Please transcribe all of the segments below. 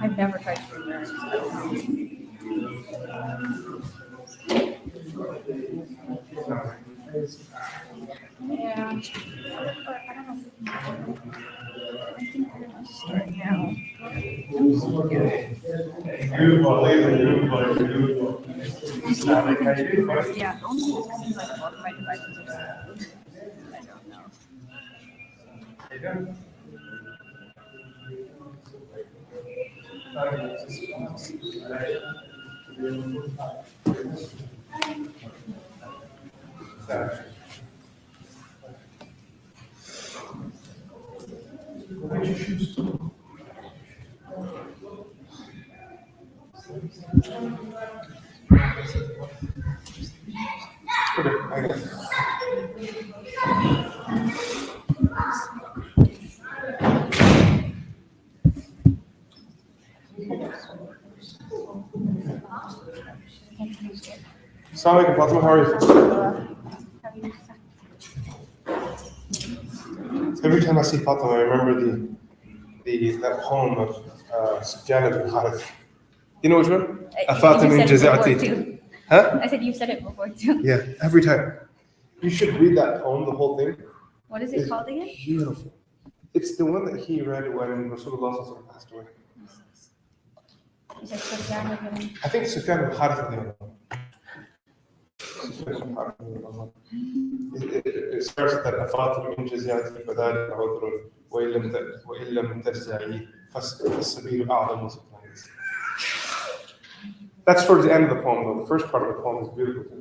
I've never tried strawberries. Yeah, but I don't know. I think I'm gonna start now. Yeah, only because it seems like both of my devices are set. I don't know. Assalamu alaikum, Fatima, how are you? Every time I see Fatima, I remember that poem of Sufyan ibn Harith. You know which one? Fatima in Jazati. Huh? I said you said it before too. Yeah, every time. You should read that poem, the whole thing. What is it called again? Beautiful. It's the one that he read when Rasulullah passed away. You said Sufyan ibn. I think Sufyan ibn Harith. It starts with that أفاطر من جزيرتي فذلك عذر وإن لم تجزعي فالسبيل أعظم سبحانه. That's towards the end of the poem, though. The first part of the poem is beautiful.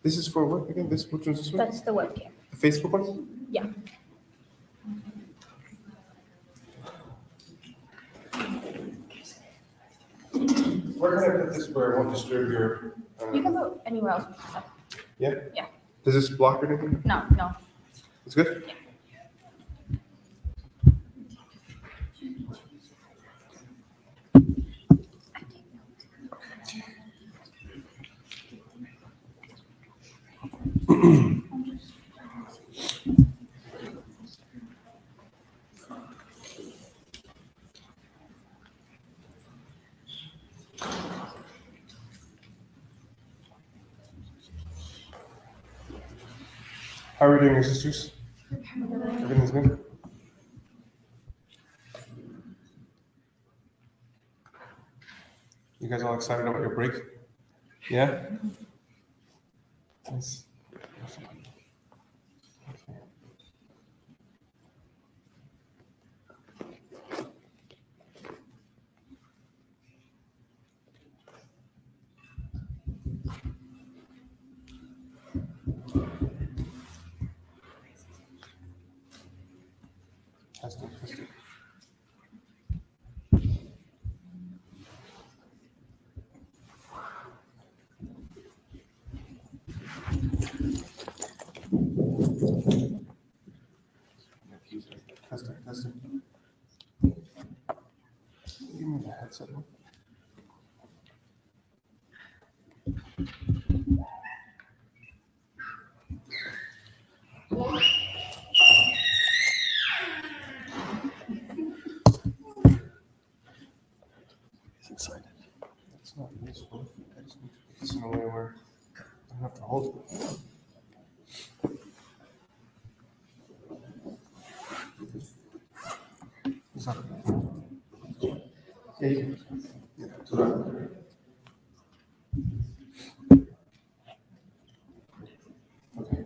This is for what again? Which one's this one? That's the webcam. The Facebook one? Yeah. Where can I put this where I won't disturb your... You can go anywhere else. Yeah? Yeah. Does this block or anything? No. It's good? Yeah. How are we doing, sisters? Everything's good? You guys all excited about your break? Yeah? Nice. Testing. Give me the headset. He's excited. That's not useful. I just need to put this in a way where I don't have to hold it. Yeah, you can. Yeah, so that. Okay.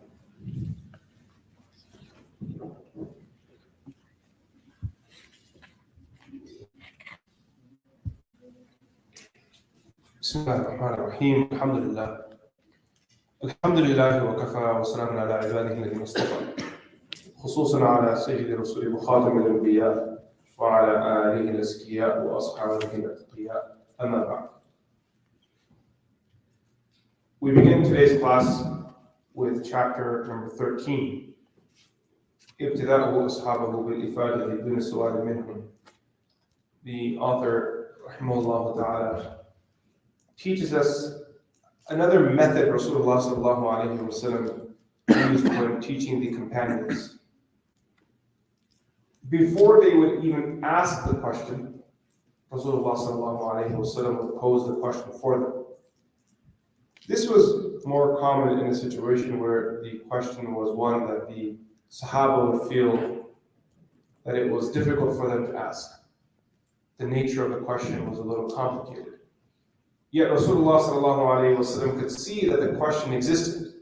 بسم الله الرحمن الرحيم الحمد لله وكفى وسلام على عباده الذين اصطفى خصوصا على سيد رسول وخاتم الانبياء وعلى اله الازكياء واصحابه الاتقياء اما بعد. We begin today's class with chapter number 13. ابتداءه أصحابه بالإفادة دون السؤال منهم. The author, rahimahullah ta'ala, teaches us another method Rasulullah sallallahu alayhi wa sallam used when teaching the companions. Before they would even ask the question, Rasulullah sallallahu alayhi wa sallam would pose the question for them. This was more common in a situation where the question was one that the Sahaba would feel that it was difficult for them to ask. The nature of the question was a little complicated. Yet Rasulullah sallallahu alayhi wa sallam could see that the question existed.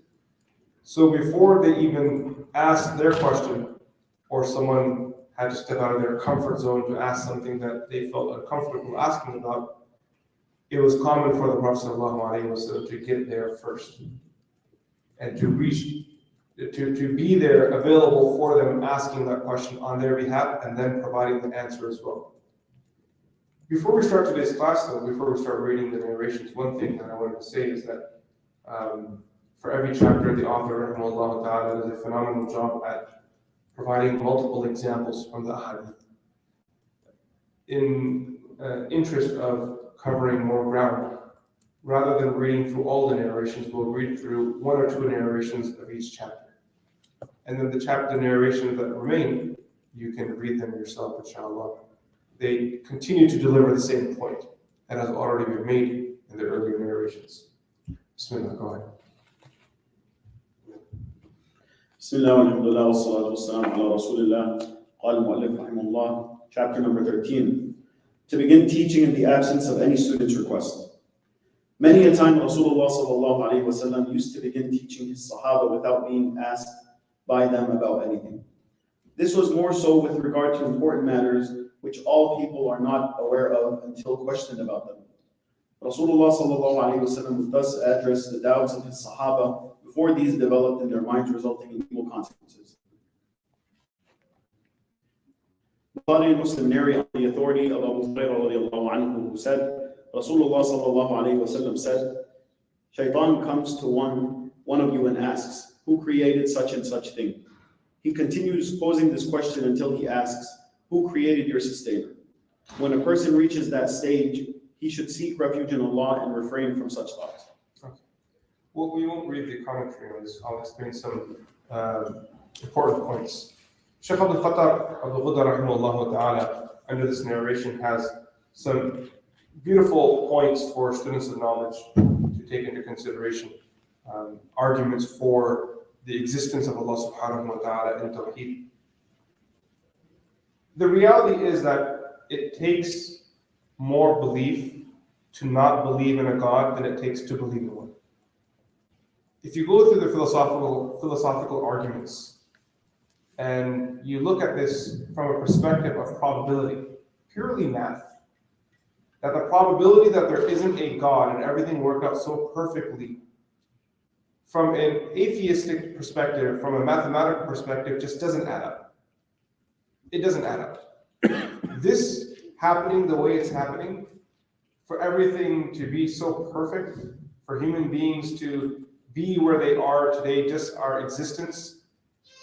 So before they even asked their question, or someone had to step out of their comfort zone to ask something that they felt uncomfortable asking about, it was common for the Prophet ﷺ to get there first and to be there available for them, asking that question on their behalf and then providing the answer as well. Before we start today's class, though, before we start reading the narrations, one thing that I wanted to say is that for every chapter, the author, rahimahullah ta'ala, does a phenomenal job at providing multiple examples from the hadith. In interest of covering more ground, rather than reading through all the narrations, we'll read through one or two narrations of each chapter. And then the chapter narrations that remain, you can read them yourself, inshallah. They continue to deliver the same point that has already been made in the earlier narrations. Bismillah, go ahead. Bismillah, alhamdulillah, wa salatu wa salam ala rasulillah. Qala al-mu'allif rahimahullah, chapter number 13. To begin teaching in the absence of any student's request. Many a time Rasulullah sallallahu alayhi wa sallam used to begin teaching his Sahaba without being asked by them about anything. This was more so with regard to important matters which all people are not aware of until questioned about them. Rasulullah sallallahu alayhi wa sallam would thus address the doubts of his Sahaba before these developed in their minds, resulting in evil consequences. Bukhari and Muslim narrate on the authority of Abu Hurairah radiallahu anhu, who said, Rasulullah sallallahu alayhi wa sallam said, Shaitan comes to one of you and asks, who created such and such thing? He continues posing this question until he asks, who created your sustainer? When a person reaches that stage, he should seek refuge in Allah and refrain from such thoughts. Okay. Well, we won't read the commentary on this. I'll explain some important points. Shaykh Abdul Fattah, Ghuddah rahimahullah ta'ala, under this narration has some beautiful points for students of knowledge to take into consideration. Arguments for the existence of Allah subhanahu wa ta'ala in Tawheed. The reality is that it takes more belief to not believe in a God than it takes to believe in one. If you go through the philosophical arguments and you look at this from a perspective of probability, purely math, that the probability that there isn't a God and everything worked out so perfectly from an atheistic perspective, from a mathematical perspective, just doesn't add up. It doesn't add up. This happening the way it's happening, for everything to be so perfect, for human beings to be where they are today, just our existence,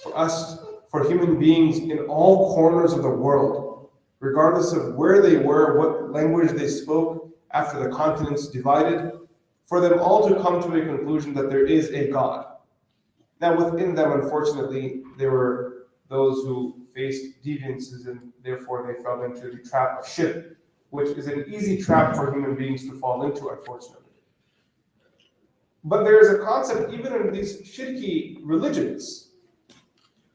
for human beings in all corners of the world, regardless of where they were, what language they spoke after the continents divided, for them all to come to a conclusion that there is a God. Now within them, unfortunately, there were those who faced deviances and therefore they fell into the trap of shirk, which is an easy trap for human beings to fall into, unfortunately. But there is a concept, even in these shirky religions,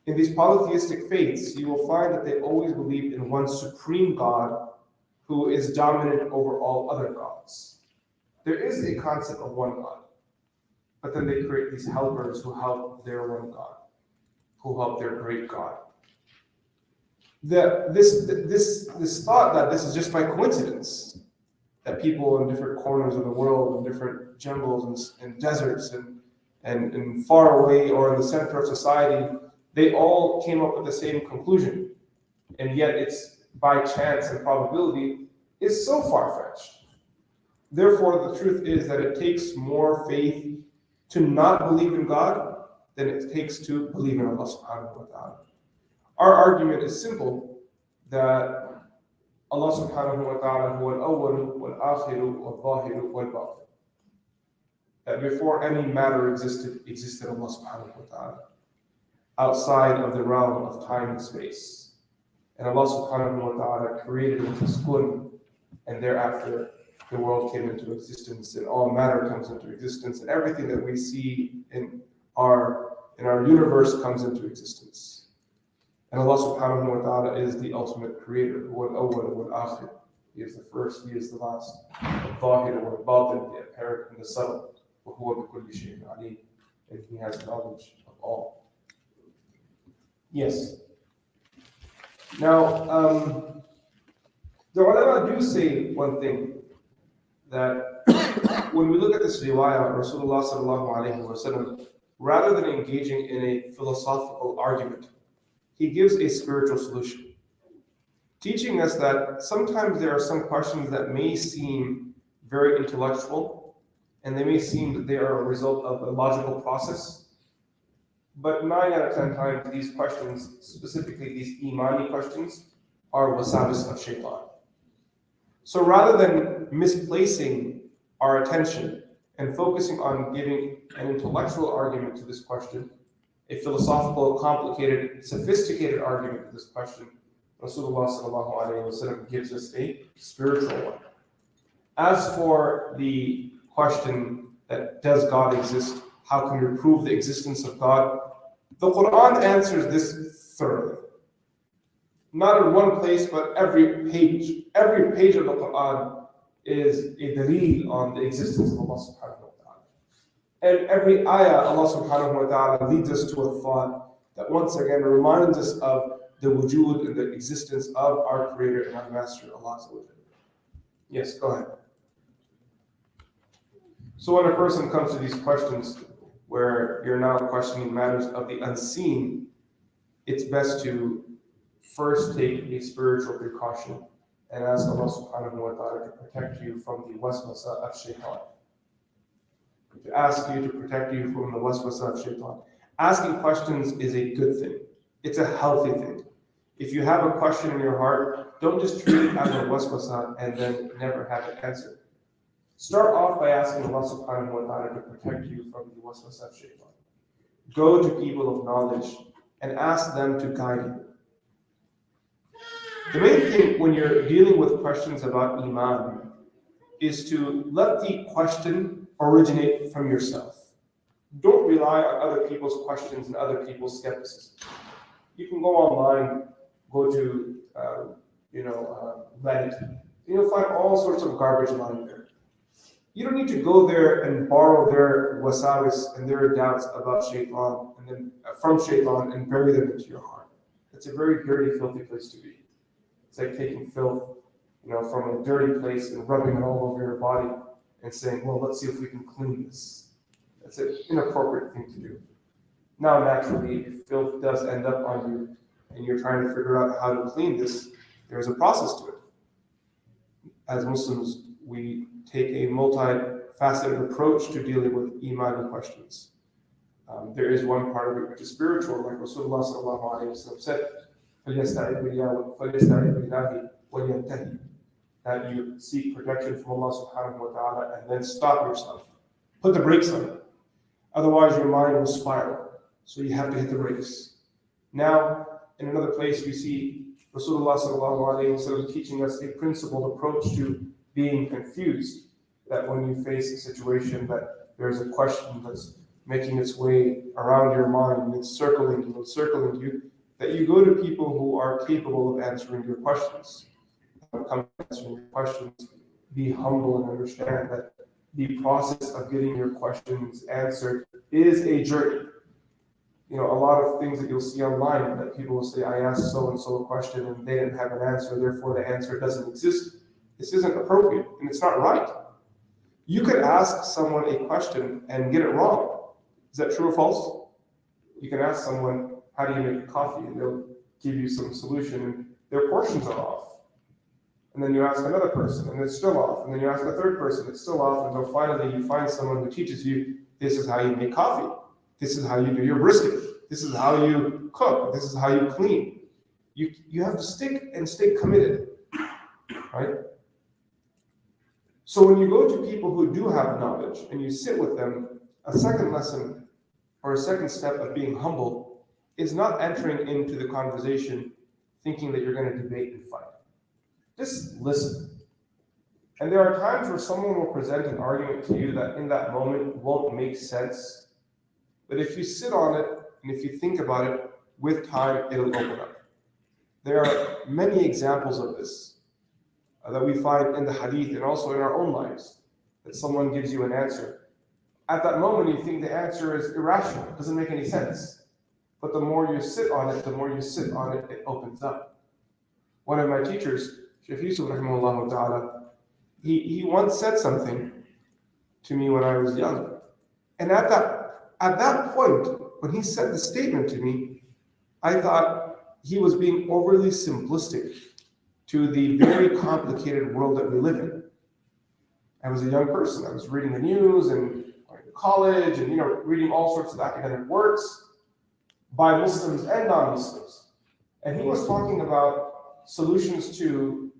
in these polytheistic faiths, you will find that they always believe in one supreme God who is dominant over all other gods. There is a concept of one God, but then they create these helpers who help their one God, who help their great God. This thought that this is just by coincidence, that people in different corners of the world, in different jungles and deserts and far away or in the center of society, they all came up with the same conclusion. And yet it's by chance and probability is so far-fetched. Therefore, the truth is that it takes more faith to not believe in God than it takes to believe in Allah subhanahu wa ta'ala. Our argument is simple, that Allah subhanahu wa ta'ala huwa al-awwalu wal-akhiru wal-zahiru wal-batin. That before any matter existed Allah subhanahu wa ta'ala, outside of the realm of time and space. And Allah subhanahu wa ta'ala created it with kun, and thereafter the world came into existence, and all matter comes into existence, and everything that we see in our universe comes into existence. And Allah subhanahu wa ta'ala is the ultimate creator, wal-awwal wal-akhir. He is the first, He is the last. Al-zahir wal-batin, the apparent and the subtle. وَهُوَ بِكُلِّ شَيْءٍ عَلِيمٌ. And He has knowledge of all. Yes. Now, the ulama do say one thing, that when we look at this riwayah, Rasulullah sallallahu alayhi wa sallam, rather than engaging in a philosophical argument, he gives a spiritual solution, teaching us that sometimes there are some questions that may seem very intellectual, and they may seem that they are a result of a logical process, but 9 out of 10 times these questions, specifically these imani questions, are wasawis of shaitan. So rather than misplacing our attention and focusing on giving an intellectual argument to this question, a philosophical, complicated, sophisticated argument to this question, Rasulullah sallallahu alaihi wasallam gives us a spiritual one. As for the question that does God exist, how can we prove the existence of God, the Quran answers this thoroughly. Not in one place, but every page of the Quran is a daleel on the existence of Allah subhanahu wa ta'ala. And every ayah, Allah subhanahu wa ta'ala leads us to a thought that once again reminds us of the wujud and the existence of our Creator and our Master, Allah subhanahu wa ta'ala. Yes, go ahead. So when a person comes to these questions where you're now questioning matters of the unseen, it's best to first take a spiritual precaution and ask Allah subhanahu wa ta'ala to protect you from the waswasa of shaitan. To ask you to protect you from the waswasa of shaitan. Asking questions is a good thing. It's a healthy thing. If you have a question in your heart, don't just treat it as a waswasa and then never have it answered. Start off by asking Allah subhanahu wa ta'ala to protect you from the waswasa of shaitan. Go to people of knowledge and ask them to guide you. The main thing when you're dealing with questions about Iman is to let the question originate from yourself. Don't rely on other people's questions and other people's skepticism. You can go online, go to Reddit, and you'll find all sorts of garbage lying there. You don't need to go there and borrow their wasawis and their doubts about shaitan and then from shaitan and bury them into your heart. It's a very dirty, filthy place to be. It's like taking filth, from a dirty place and rubbing it all over your body and saying, well, let's see if we can clean this. That's an inappropriate thing to do. Now, naturally, if filth does end up on you and you're trying to figure out how to clean this, there's a process to it. As Muslims, we take a multifaceted approach to dealing with Imani questions. There is one part of it which is spiritual, like Rasulullah sallallahu alaihi wasallam said, that you seek protection from Allah subhanahu wa ta'ala and then stop yourself. Put the brakes on it. Otherwise your mind will spiral. So you have to hit the brakes. Now, in another place we see Rasulullah sallallahu alaihi wasallam teaching us a principled approach to being confused. That when you face a situation that there's a question that's making its way around your mind and it's circling you, that you go to people who are capable of answering your questions. When it comes to answering your questions, be humble and understand that the process of getting your questions answered is a journey. A lot of things that you'll see online that people will say, I asked so-and-so a question and they didn't have an answer, therefore the answer doesn't exist. This isn't appropriate and it's not right. You could ask someone a question and get it wrong. Is that true or false? You can ask someone, how do you make coffee? And they'll give you some solution and their portions are off. And then you ask another person and it's still off. And then you ask a third person, it's still off. Until finally you find someone who teaches you, this is how you make coffee. This is how you do your brisket. This is how you cook. This is how you clean. You have to stick and stay committed, right? So when you go to people who do have knowledge and you sit with them, a second lesson or a second step of being humble is not entering into the conversation thinking that you're going to debate and fight. Just listen. And there are times where someone will present an argument to you that in that moment won't make sense. But if you sit on it and if you think about it, with time, it'll open up. There are many examples of this that we find in the hadith and also in our own lives, that someone gives you an answer. At that moment, you think the answer is irrational, it doesn't make any sense. But the more you sit on it, it opens up. One of my teachers, Shaykh Yusuf rahimahullah ta'ala, he once said something to me when I was young. And at that point, when he said the statement to me, I thought he was being overly simplistic to the very complicated world that we live in. I was a young person. I was reading the news and going to college and reading all sorts of academic works by Muslims and non-Muslims. And he was talking about solutions to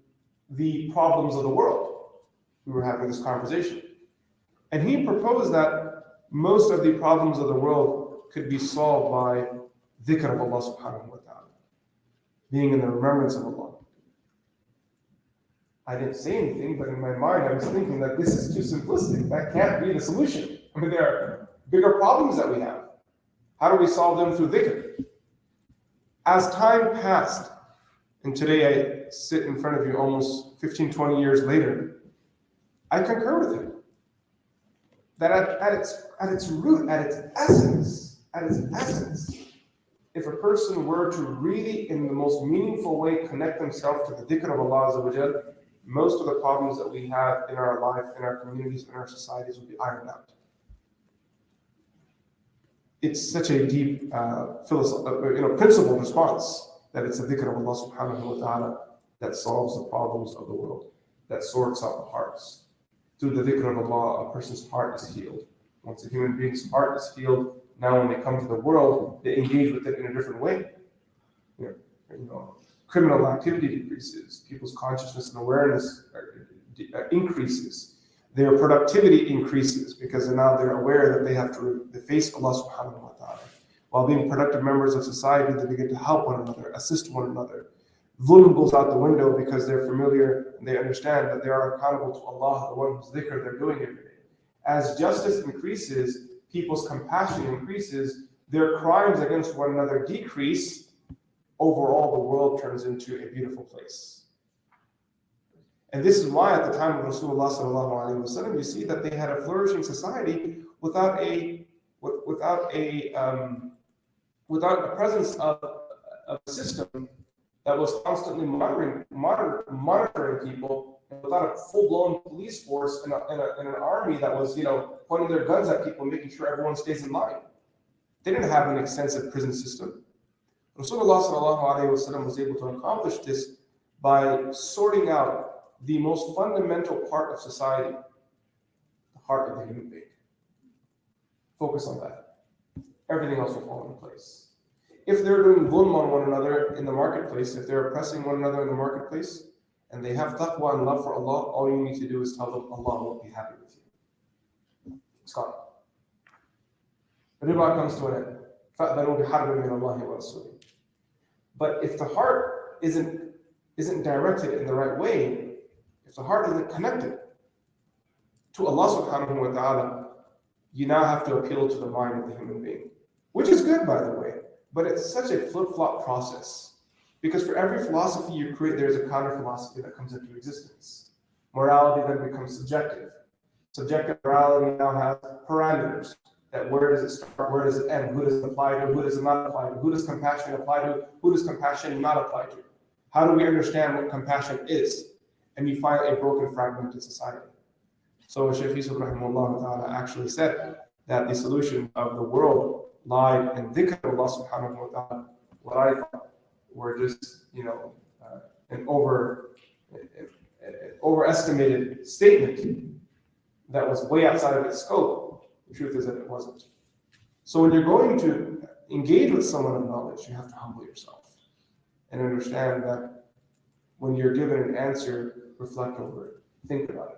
the problems of the world. We were having this conversation. And he proposed that most of the problems of the world could be solved by dhikr of Allah subhanahu wa ta'ala, being in the remembrance of Allah. I didn't say anything, but in my mind I was thinking that this is too simplistic. That can't be the solution. I mean, there are bigger problems that we have. How do we solve them? Through dhikr. As time passed, and today I sit in front of you almost 15, 20 years later, I concur with him. That at its root, at its essence, if a person were to really, in the most meaningful way, connect themselves to the dhikr of Allah Azza wa Jal, most of the problems that we have in our life, in our communities, in our societies would be ironed out. It's such a deep principled response that it's the dhikr of Allah subhanahu wa ta'ala that solves the problems of the world, that sorts out the hearts. Through the dhikr of Allah, a person's heart is healed. Once a human being's heart is healed, now when they come to the world, they engage with it in a different way. Criminal activity decreases, people's consciousness and awareness increases, their productivity increases because now they're aware that they have to face Allah subhanahu wa ta'ala. While being productive members of society, they begin to help one another, assist one another. Dhulm goes out the window because they're familiar and they understand that they are accountable to Allah, the one whose dhikr they're doing every day. As justice increases, people's compassion increases, their crimes against one another decrease, overall the world turns into a beautiful place. And this is why at the time of Rasulullah sallallahu alaihi wasallam, you see that they had a flourishing society without a presence of a system that was constantly monitoring people, and without a full-blown police force and an army that was, pointing their guns at people, making sure everyone stays in line. They didn't have an extensive prison system. Rasulullah sallallahu alaihi wasallam was able to accomplish this by sorting out the most fundamental part of society, the heart of the human being. Focus on that. Everything else will fall into place. If they're doing dhulm on one another in the marketplace, if they're oppressing one another in the marketplace, and they have taqwa and love for Allah, all you need to do is tell them Allah won't be happy with you. It's gone. Riba comes to an end. فَأْذَنُوا بِحَرْبٍ مِّنَ اللَّهِ وَرَسُولِهِ. But if the heart isn't directed in the right way, if the heart isn't connected to Allah subhanahu wa ta'ala, you now have to appeal to the mind of the human being. Which is good, by the way, but it's such a flip-flop process. Because for every philosophy you create, there's a counter-philosophy that comes into existence. Morality then becomes subjective. Subjective morality now has parameters. That where does it start, where does it end, who does it apply to, who does it not apply to, who does compassion apply to, who does compassion not apply to? How do we understand what compassion is? And you find a broken, fragmented society. So Shaykh Yusuf rahimahullah ta'ala actually said that the solution of the world lied in dhikr of Allah subhanahu wa ta'ala. What I thought were just, an overestimated statement that was way outside of its scope. The truth is that it wasn't. So when you're going to engage with someone of knowledge, you have to humble yourself. and understand that when you're given an answer, reflect over it, think about it,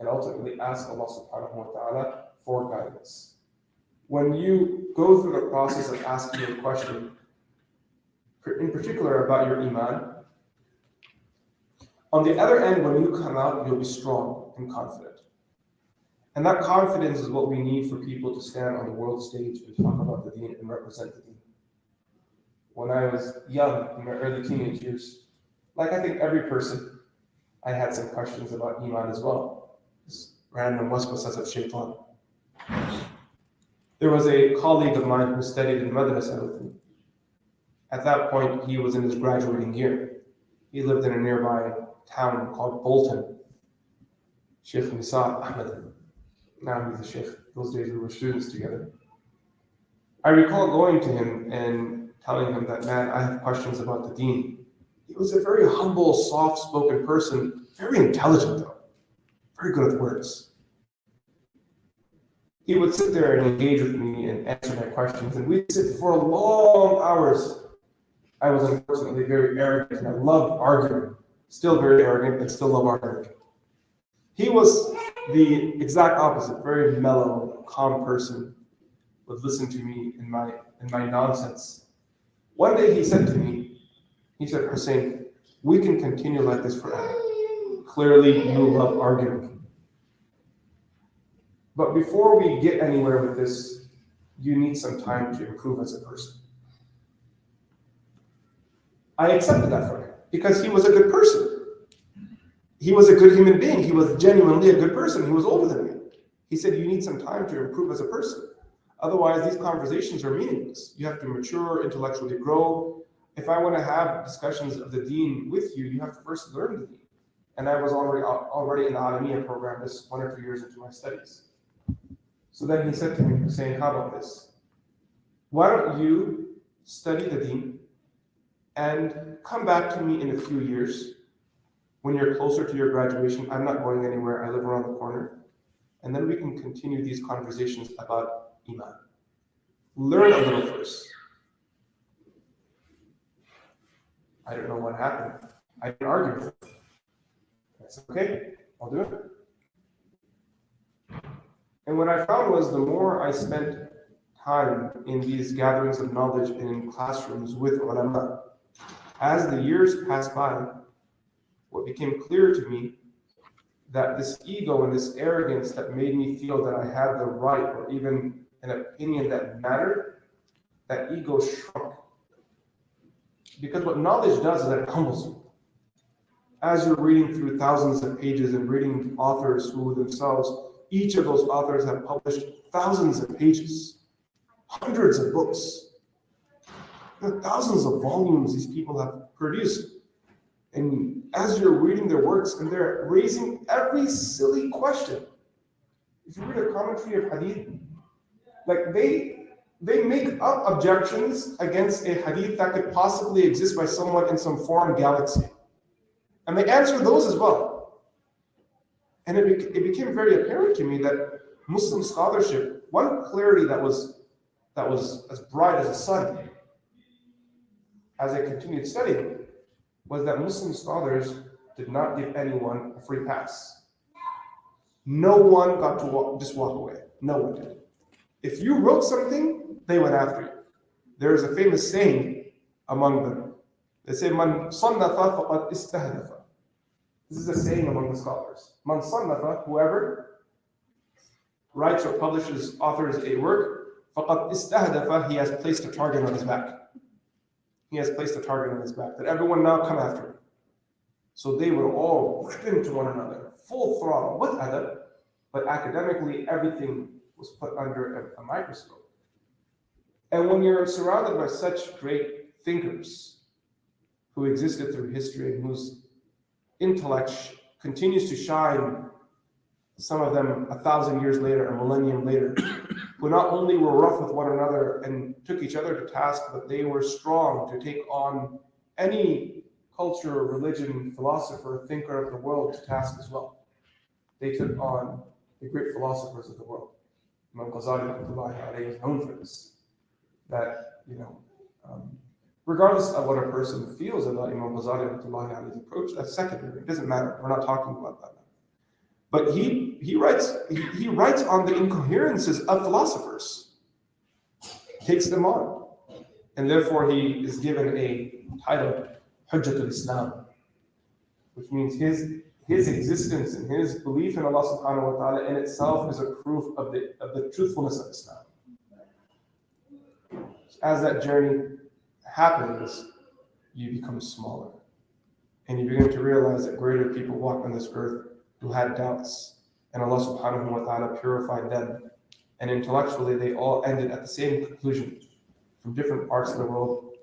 and ultimately ask Allah subhanahu wa ta'ala for guidance. When you go through the process of asking a question, in particular about your iman, on the other end, when you come out, you'll be strong and confident. And that confidence is what we need for people to stand on the world stage and talk about the deen and represent the deen. When I was young, in my early teenage years, like I think every person, I had some questions about iman as well. Just random waswasas of shaitan. There was a colleague of mine who studied in madrasa with me. At that point, he was in his graduating year. He lived in a nearby town called Bolton. Shaykh Ahmed. Now he's a sheikh. Those days we were students together. I recall going to him and telling him that, man, I have questions about the deen. He was a very humble, soft-spoken person, very intelligent though, very good with words. He would sit there and engage with me and answer my questions, and we'd sit for long hours. I was unfortunately very arrogant, and I loved arguing. Still very arrogant, and still love arguing. He was the exact opposite, very mellow, calm person, would listen to me in my nonsense. One day he said to me, he said, Hussain, we can continue like this forever. Clearly you love arguing. But before we get anywhere with this, you need some time to improve as a person. I accepted that from him because he was a good person. He was a good human being. He was genuinely a good person. He was older than me. He said, you need some time to improve as a person. Otherwise, these conversations are meaningless. You have to mature, intellectually grow. If I want to have discussions of the deen with you, you have to first learn the deen. And I was already in the Alamiya program this 1 or 2 years into my studies. So then he said to me, saying, how about this? Why don't you study the deen and come back to me in a few years when you're closer to your graduation. I'm not going anywhere. I live around the corner. And then we can continue these conversations about iman. Learn a little first. I don't know what happened. I didn't argue with him. That's okay. I'll do it. And what I found was the more I spent time in these gatherings of knowledge and in classrooms with ulama, as the years passed by, what became clear to me that this ego and this arrogance that made me feel that I had the right or even an opinion that mattered, that ego shrunk. Because what knowledge does is that it humbles you. As you're reading through thousands of pages and reading authors who themselves, each of those authors have published thousands of pages, hundreds of books, thousands of volumes these people have produced. And as you're reading their works, and they're raising every silly question. If you read a commentary of hadith, like they make up objections against a hadith that could possibly exist by someone in some foreign galaxy. And they answer those as well. And it became very apparent to me that Muslim scholarship, one clarity that was as bright as the sun as I continued studying, was that Muslim scholars did not give anyone a free pass. No one got to just walk away. No one did. If you wrote something, they went after you. There is a famous saying among them. They say, Man sannafa faqad istahdafa. This is a saying among the scholars. Man sannafa, whoever writes or publishes, authors a work, faqad istahdafa, he has placed a target on his back. He has placed a target on his back, that everyone now come after him. So they would all rip into one another, full throttle, with adab, but academically everything was put under a microscope. And when you're surrounded by such great thinkers who existed through history and whose intellect continues to shine, some of them 1,000 years later, a millennium later, who not only were rough with one another and took each other to task, but they were strong to take on any culture, religion, philosopher, thinker of the world to task as well. They took on the great philosophers of the world. Imam Ghazali is known for this. That, regardless of what a person feels about Imam Ghazali's approach, that's secondary. It doesn't matter. We're not talking about that now. But he writes on the incoherences of philosophers, takes them on, and therefore he is given a title, Hujjatul Islam, which means his existence and his belief in Allah subhanahu wa ta'ala in itself is a proof of the truthfulness of Islam. As that journey happens, you become smaller. And you begin to realize that greater people walk on this earth who had doubts, and Allah subhanahu wa ta'ala purified them. And intellectually, they all ended at the same conclusion from different parts of the world,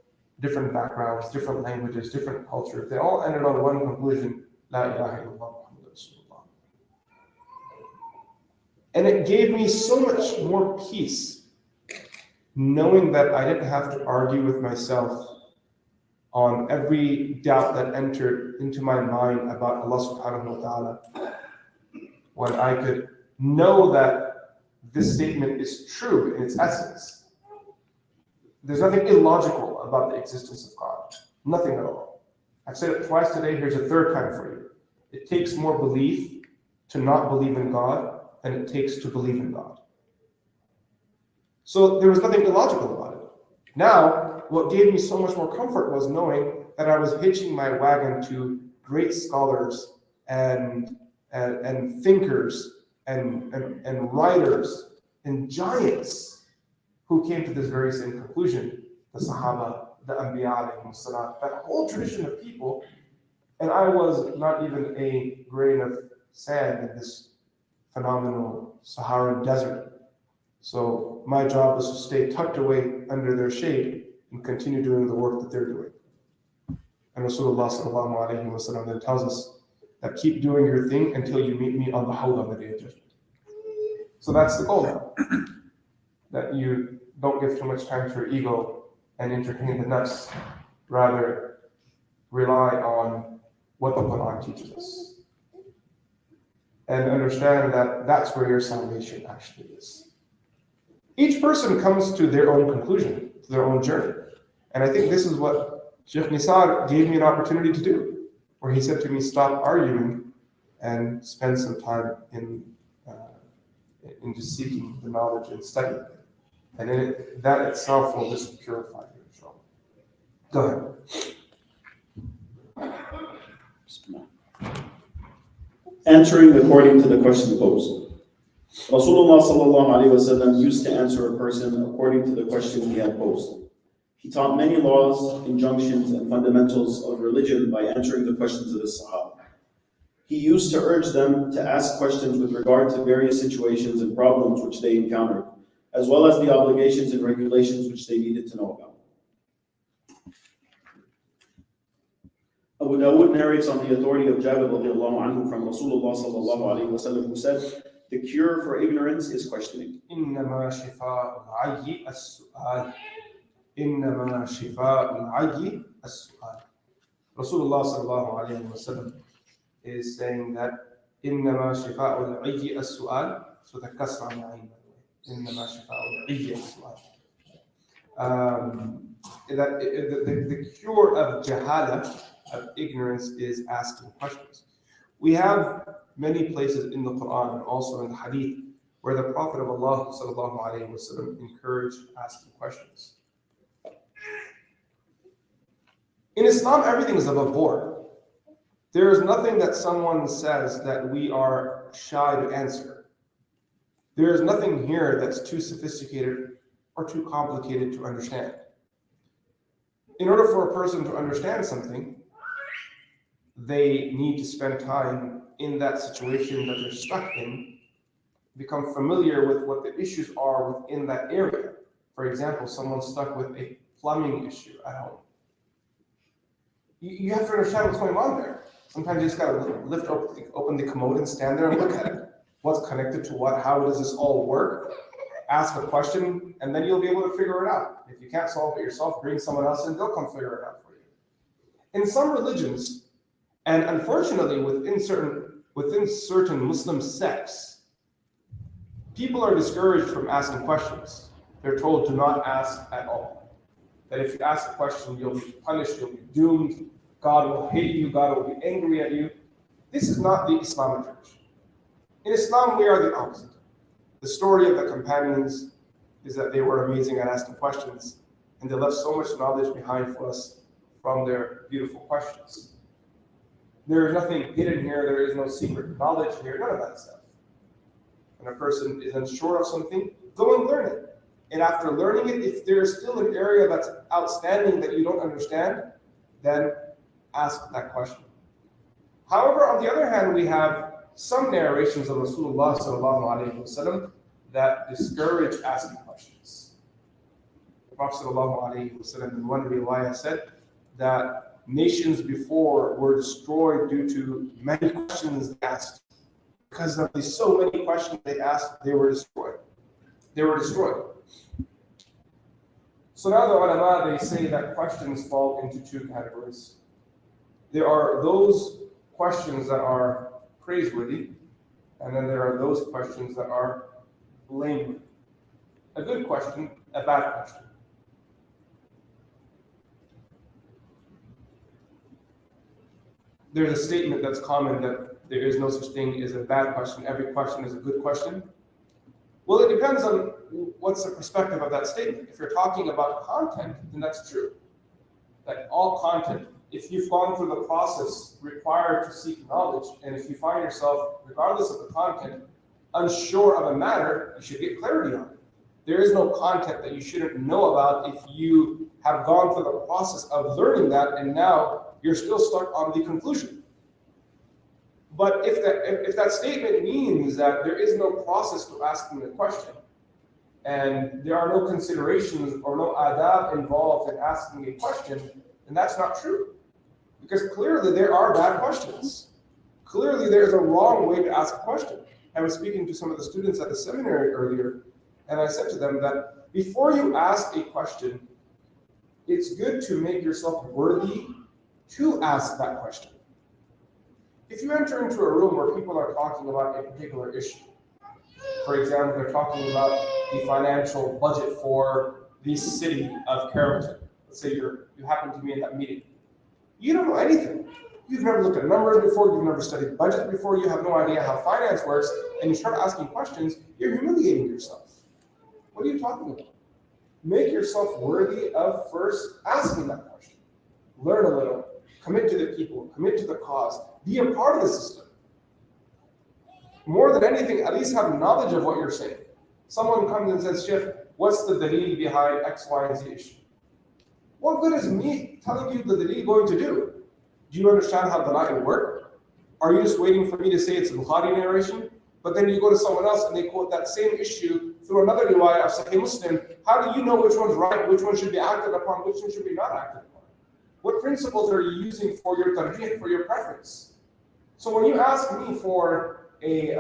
different backgrounds, different languages, different cultures. They all ended on one conclusion, La ilaha illallah Muhammad Rasulullah. And it gave me so much more peace knowing that I didn't have to argue with myself on every doubt that entered into my mind about Allah subhanahu wa ta'ala, when I could know that this statement is true in its essence. There's nothing illogical about the existence of God. Nothing at all. I've said it twice today, here's a third time for you. It takes more belief to not believe in God than it takes to believe in God. So there was nothing illogical about it. Now, what gave me so much more comfort was knowing that I was hitching my wagon to great scholars and thinkers and writers and giants who came to this very same conclusion. The Sahaba, the Anbiya alayhim salam, that whole tradition of people, and I was not even a grain of sand in this phenomenal Saharan desert. So my job was to stay tucked away under their shade and continue doing the work that they're doing. And Rasulullah sallallahu alayhi wa sallam then tells us that keep doing your thing until you meet me on the Hawd on the Day of Judgment. So that's the goal now. That you don't give too much time to your ego and entertain the nafs. Rather, rely on what the Quran teaches us. And understand that that's where your salvation actually is. Each person comes to their own conclusion, to their own journey. And I think this is what Shaykh Nisar gave me an opportunity to do, where he said to me, stop arguing and spend some time in just seeking the knowledge and studying it. And that itself will just purify you, inshallah. Go ahead. Answering according to the question posed. Rasulullah sallallahu alaihi wasallam used to answer a person according to the question he had posed. He taught many laws, injunctions, and fundamentals of religion by answering the questions of the Sahaba. He used to urge them to ask questions with regard to various situations and problems which they encountered, as well as the obligations and regulations which they needed to know about. Abu Dawood narrates on the authority of Jabir radiallahu anhu from Rasulullah sallallahu alaihi wasallam, who said, the cure for ignorance is questioning. إنما شفاء العي السؤال. إنما شفاء العي السؤال. Rasulullah sallallahu alayhi wa sallam is saying that إنما شفاء العي السؤال. So the kasra on the ayn, by the way. إنما شفاء العي السؤال. That the cure of jahala, of ignorance, is asking questions. We have many places in the Quran and also in the Hadith where the Prophet of Allah sallallahu alaihi wasallam encouraged asking questions. In Islam, everything is above board. There is nothing that someone says that we are shy to answer. There is nothing here that's too sophisticated or too complicated to understand. In order for a person to understand something, they need to spend time in that situation that they're stuck in, become familiar with what the issues are within that area. For example, someone stuck with a plumbing issue at home. You have to understand what's going on there. Sometimes you just got to open the commode and stand there and look at it. What's connected to what? How does this all work? Ask a question, and then you'll be able to figure it out. If you can't solve it yourself, bring someone else in, they'll come figure it out for you. In some religions, and unfortunately within certain Muslim sects, people are discouraged from asking questions. They're told to not ask at all. that if you ask a question, you'll be punished, you'll be doomed, God will hate you, God will be angry at you. This is not the Islamic tradition. In Islam, we are the opposite. The story of the companions is that they were amazing at asking questions, and they left so much knowledge behind for us from their beautiful questions. There is nothing hidden here, there is no secret knowledge here, none of that stuff. When a person is unsure of something, go and learn it. And after learning it, if there is still an area that's outstanding that you don't understand, then ask that question. However, on the other hand, we have some narrations of Rasulullah sallallahu alaihi wasallam that discourage asking questions. The Prophet sallallahu alaihi wasallam in one riwayah said that nations before were destroyed due to many questions they asked. Because of the so many questions they asked, they were destroyed. They were destroyed. So now the ulama, they say that questions fall into two categories. There are those questions that are praiseworthy, and then there are those questions that are blameworthy. A good question, a bad question. There's a statement that's common that there is no such thing as a bad question. Every question is a good question. Well, it depends on what's the perspective of that statement. If you're talking about content, then that's true. Like all content, if you've gone through the process required to seek knowledge, and if you find yourself, regardless of the content, unsure of a matter, you should get clarity on it. There is no content that you shouldn't know about if you have gone through the process of learning that, and now you're still stuck on the conclusion. But if that statement means that there is no process to asking the question, and there are no considerations or no adab involved in asking a question, then that's not true. Because clearly there are bad questions. Clearly there's a wrong way to ask a question. I was speaking to some of the students at the seminary earlier, and I said to them that before you ask a question, it's good to make yourself worthy to ask that question. If you enter into a room where people are talking about a particular issue, for example, they're talking about the financial budget for the city of Carrollton. Let's say you happen to be in that meeting. You don't know anything. You've never looked at numbers before, you've never studied budgets before, you have no idea how finance works, and you start asking questions, you're humiliating yourself. What are you talking about? Make yourself worthy of first asking that question. Learn a little, commit to the people, commit to the cause, be a part of the system. More than anything, at least have knowledge of what you're saying. Someone comes and says, Shaykh, what's the daleel behind X, Y, and Z issue? What good is me telling you the daleel going to do? Do you understand how dala'il work? Are you just waiting for me to say it's a Bukhari narration? But then you go to someone else and they quote that same issue through another riwayah of Sahih Muslim. How do you know which one's right, which one should be acted upon, which one should be not acted upon? What principles are you using for your tarjih, for your preference? So when you ask me for a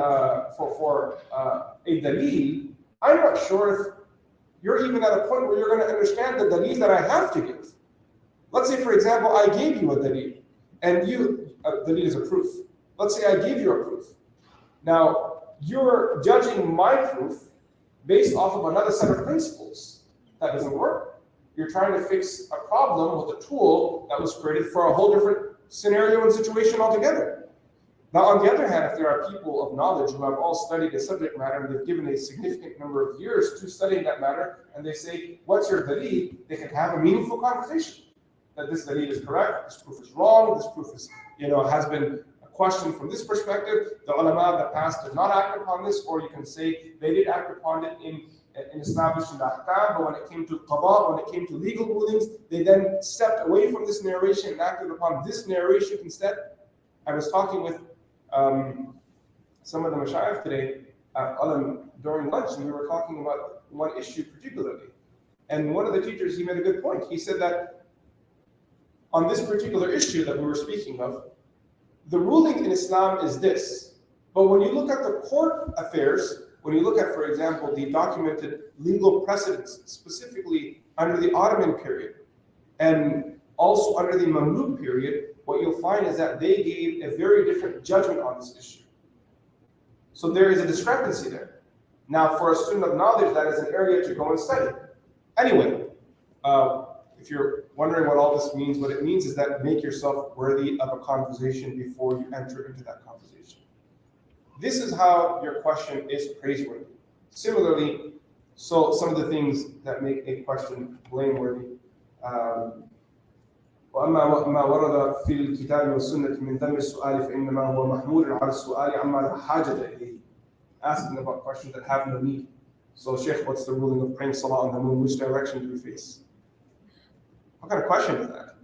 daleel, I'm not sure if you're even at a point where you're going to understand the daleel that I have to give. Let's say, for example, I gave you a daleel, and daleel is a proof. Let's say I gave you a proof. Now, you're judging my proof based off of another set of principles. That doesn't work. You're trying to fix a problem with a tool that was created for a whole different scenario and situation altogether. Now, on the other hand, if there are people of knowledge who have all studied a subject matter and they've given a significant number of years to studying that matter, and they say, what's your daleel? They can have a meaningful conversation. That this daleel is correct, this proof is wrong, this proof is, has been questioned from this perspective. The ulama of the past did not act upon this, or you can say they did act upon it in establishing the ahkam, but when it came to qada, when it came to legal rulings, they then stepped away from this narration and acted upon this narration instead. I was talking with some of the mashayikh today during lunch, and we were talking about one issue particularly. And one of the teachers, he made a good point. He said that on this particular issue that we were speaking of, the ruling in Islam is this. But when you look at the court affairs, when you look at, for example, the documented legal precedents, specifically under the Ottoman period, and also under the Mamluk period, what you'll find is that they gave a very different judgment on this issue. So there is a discrepancy there. Now, for a student of knowledge, that is an area to go and study. Anyway, if if you're wondering what all this means, what it means is that make yourself worthy of a conversation before you enter into that conversation. This is how your question is praiseworthy. Similarly, so some of the things that make a question blameworthy. وأما ما ورد في الكتاب والسنة من ذم السؤال فإنما هو محمول على السؤال عما لا حاجة إليه. Asking about questions that have no need. So, Shaykh, what's the ruling of praying salah on the moon? Which direction do we face? What kind of question is that?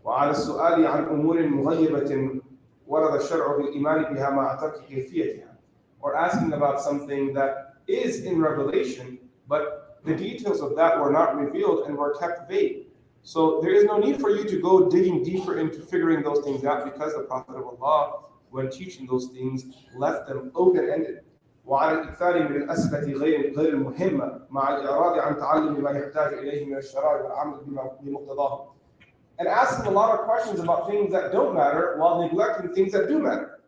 وعلى السؤال عن أمور مغيبة ورد الشرع بالإيمان بها مع ترك كيفيتها. Or asking about something that is in revelation, but the details of that were not revealed and were kept vague. So there is no need for you to go digging deeper into figuring those things out, because the Prophet of Allah, when teaching those things, left them open-ended. وعلى الإكثار من الأسئلة غير المهمة مع الإعراض عن تعلم ما يحتاج إليه من الشرائع والعمل بمقتضاه. And asking a lot of questions about things that don't matter while neglecting things that do matter.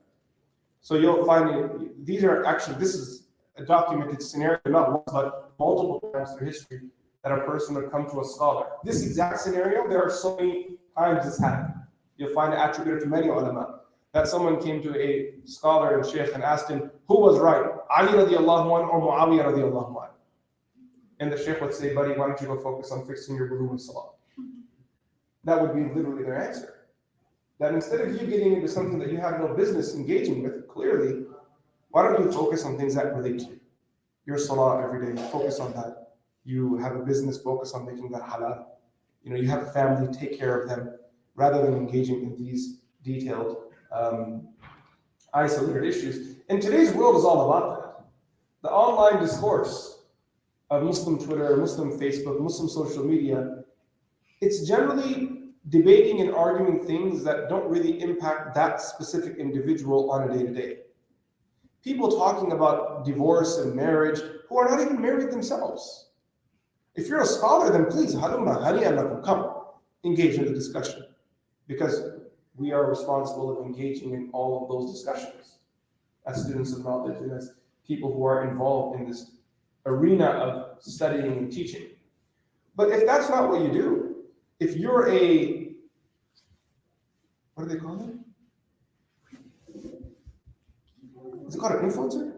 So you'll find these are actually, this is a documented scenario, not once, but multiple times through history, that a person would come to a scholar. This exact scenario, there are so many times this happened. You'll find it attributed to many ulama, that someone came to a scholar and Shaykh and asked him, who was right, Ali radiallahu anhu or Muawiyah radiallahu anhu? And the Shaykh would say, buddy, why don't you go focus on fixing your wudu and salah? That would be literally their answer. That instead of you getting into something that you have no business engaging with, clearly, why don't you focus on things that relate to you? Your salah every day, focus on that. You have a business, focus on making that halal. You have a family, take care of them, rather than engaging in these detailed, isolated issues. And today's world is all about that. The online discourse of Muslim Twitter, Muslim Facebook, Muslim social media, it's generally debating and arguing things that don't really impact that specific individual on a day-to-day. People talking about divorce and marriage who are not even married themselves. If you're a scholar, then please, come, engage in the discussion, because we are responsible of engaging in all of those discussions as students of knowledge and as people who are involved in this arena of studying and teaching. But if that's not what you do, if you're a, what do they call it? Is it called an influencer?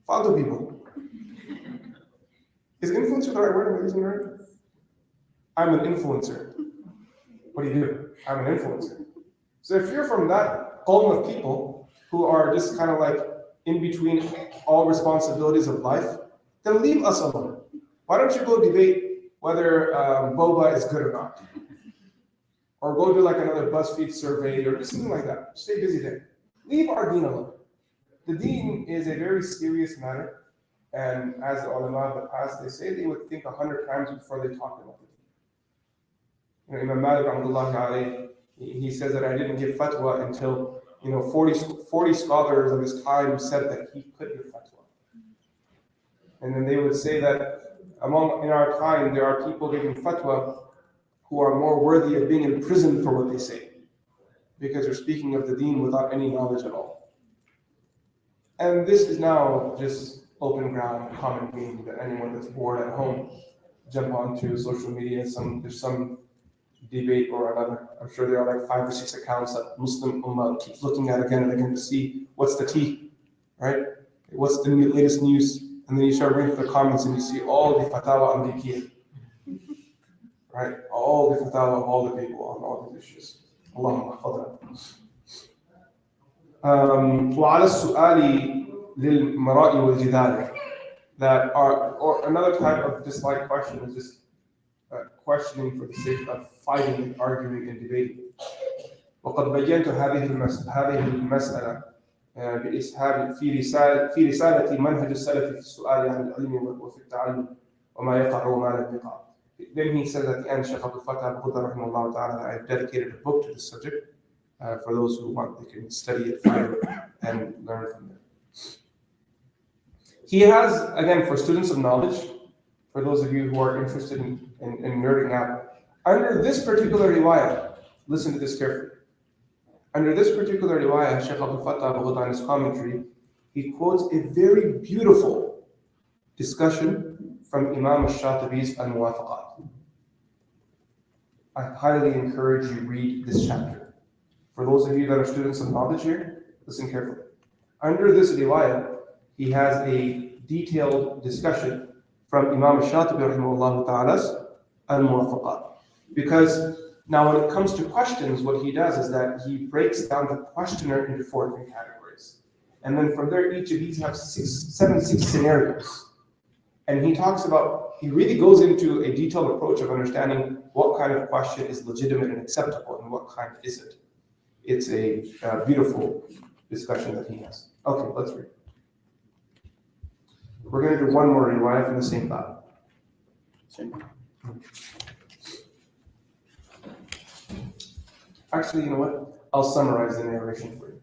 Follow people. Is influencer the right word? Am I using it right? I'm an influencer. What do? I'm an influencer. So if you're from that column of people who are just kind of like in between all responsibilities of life, then leave us alone. Why don't you go debate whether boba is good or not? Or go do like another BuzzFeed survey or just something like that. Stay busy there. Leave our deen alone. The deen is a very serious matter. And as the ulama of the past, they say they would think 100 times before they talk about it. Imam Malik rahmatullahi alayhi, he says that I didn't give fatwa until 40 scholars of his time said that he could give fatwa. And then they would say that in our time there are people giving fatwa who are more worthy of being imprisoned for what they say, because they're speaking of the deen without any knowledge at all. And this is now just open ground, common meme that anyone that's bored at home jump onto social media. There's some debate or another. I'm sure there are like 5 or 6 accounts that Muslim Ummah keeps looking at again and again to see what's the tea, right? What's the latest news? And then you start reading the comments and you see all the fatawa amrikiya, right? All the fatawa of all the people on all these issues. Allahumma fadla. وعلى السؤال للمراء والجدال, that are, or another type of dislike question is just questioning for the sake of fighting and arguing and debating. وقد بينت هذه المسألة بإسهاب في رسالة منهج السلف في السؤال عن العلم وفي التعلم وما يقع وما لم يقع. Then he says at the end, Shaykh Abdul Fattah Ghuddah rahimahullah ta'ala, that I've dedicated a book to this subject. For those who want, they can study it further and learn from it. He has, again, for students of knowledge, for those of you who are interested in nerding out, under this particular riwayah, listen to this carefully. Under this particular riwayah, Shaykh Abdul Fattah in his commentary, he quotes a very beautiful discussion from Imam al-Shatibi's Al-Muwafaqat. I highly encourage you read this chapter. For those of you that are students of knowledge here, listen carefully. Under this riwayah, he has a detailed discussion from Imam Shatibi rahimahullah ta'ala's al-Muwafaqat. Because now when it comes to questions, what he does is that he breaks down the questioner into 4 different categories. And then from there, each of these have 6 scenarios. And he really goes into a detailed approach of understanding what kind of question is legitimate and acceptable and what kind isn't. It's a beautiful discussion that he has. Okay, let's read. We're going to do one more riwayah from the same bab. Actually, you know what? I'll summarize the narration for you.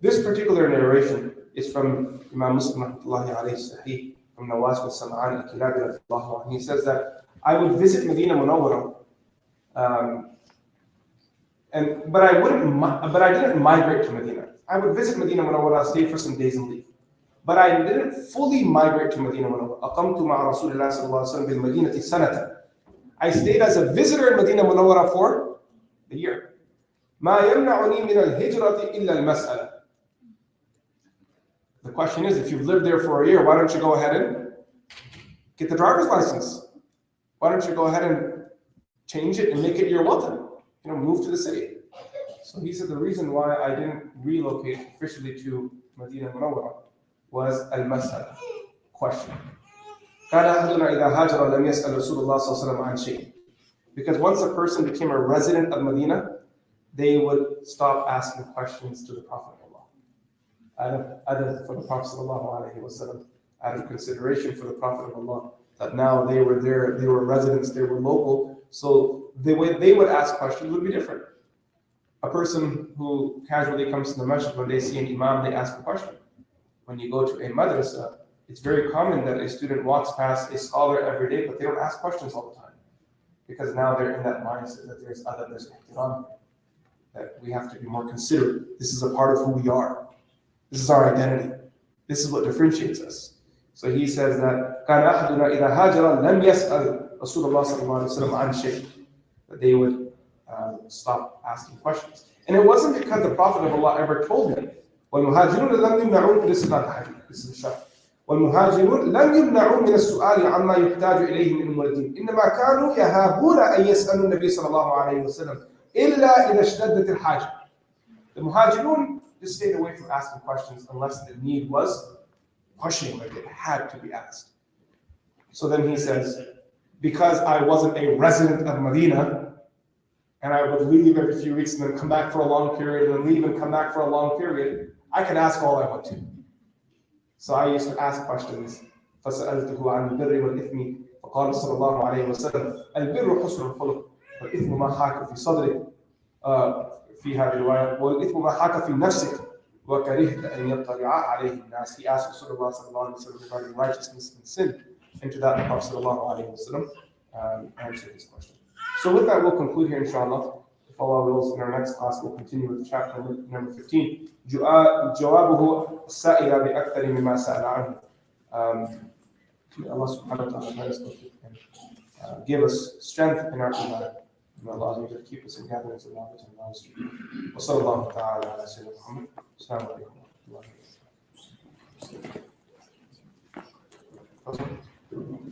This particular narration is from Imam Muslim rahmatullahi alayhi sahih, from Nawas bin Sam'an al-Kilabi radiyallahu anhu. He says that I would visit Medina Munawwara, but I didn't migrate to Medina. I would visit Medina Munawwara, stay for some days and leave. But I didn't fully migrate to Medina Munawwara. أقمت مع رسول الله صلى الله عليه وسلم بالمدينة سنة. I stayed as a visitor in Medina Munawwara for a year. ما يمنعني من الهجرة إلا المسألة. The question is, if you've lived there for a year, why don't you go ahead and get the driver's license? Why don't you go ahead and change it and make it your watan? Move to the city. So he said the reason why I didn't relocate officially to Medina Munawwara was al-mas'ala, question. كان أحدنا إذا هاجر لم يسأل رسول الله صلى الله عليه وسلم عن شيء. Because once a person became a resident of Medina, they would stop asking questions to the Prophet of Allah. Out of for the Prophet ﷺ, out of consideration for the Prophet of Allah, that now they were there, they were residents, they were local, so the way they would ask questions would be different. A person who casually comes to the masjid, when they see an imam, they ask a question. When you go to a madrasa, it's very common that a student walks past a scholar every day, but they don't ask questions all the time. Because now they're in that mindset that there's ihtiram, that we have to be more considerate. This is a part of who we are. This is our identity. This is what differentiates us. So he says that كان أحدنا إذا هاجر لم يسأل رسول الله صلى الله عليه وسلم عن شيء. That they would stop asking questions. And it wasn't because the Prophet of Allah ever told him, والمهاجرون لم يمنعون this is not the hadith, this is the shah. والمهاجرون لم يمنعون من السؤال عما يحتاج إليه من أمور الدين إنما كانوا يهابون أن يسألوا النبي صلى الله عليه وسلم إلا إذا اشتدت الحاجة. The muhajirun just stayed away from asking questions unless the need was pushing, like it had to be asked. So then he says, because I wasn't a resident of Medina, and I would leave every few weeks and then come back for a long period, and then leave and come back for a long period, I could ask all I want to. So I used to ask questions. فَسَأَلْتُهُ عَنِ الْبِرِّ وَالْإِثْمِ فَقَالَ صلى الله عليه وسلم الْبِرُّ حُسْنُ الْخُلُقِ وَالْإِثْمُ مَا حَاكَ فِي صَدْرِكَ في هذه الرواية والإثم ما حاك في نفسك وكرهت أن يطلع عليه الناس. He asked Rasulullah sallallahu alaihi wasallam regarding righteousness and sin. And to that the Prophet sallallahu alaihi wasallam answered this question. So with that, we'll conclude here, inshallah. If Allah wills, in our next class, we'll continue with chapter number 15. جوابه السائل بأكثر مما سأل عنه. May Allah subhanahu wa ta'ala grant us and give us strength in our iman. And Allah will keep us in gatherings of knowledge and knowledge. وصلى الله تعالى على سيدنا محمد. السلام عليكم ورحمة الله وبركاته.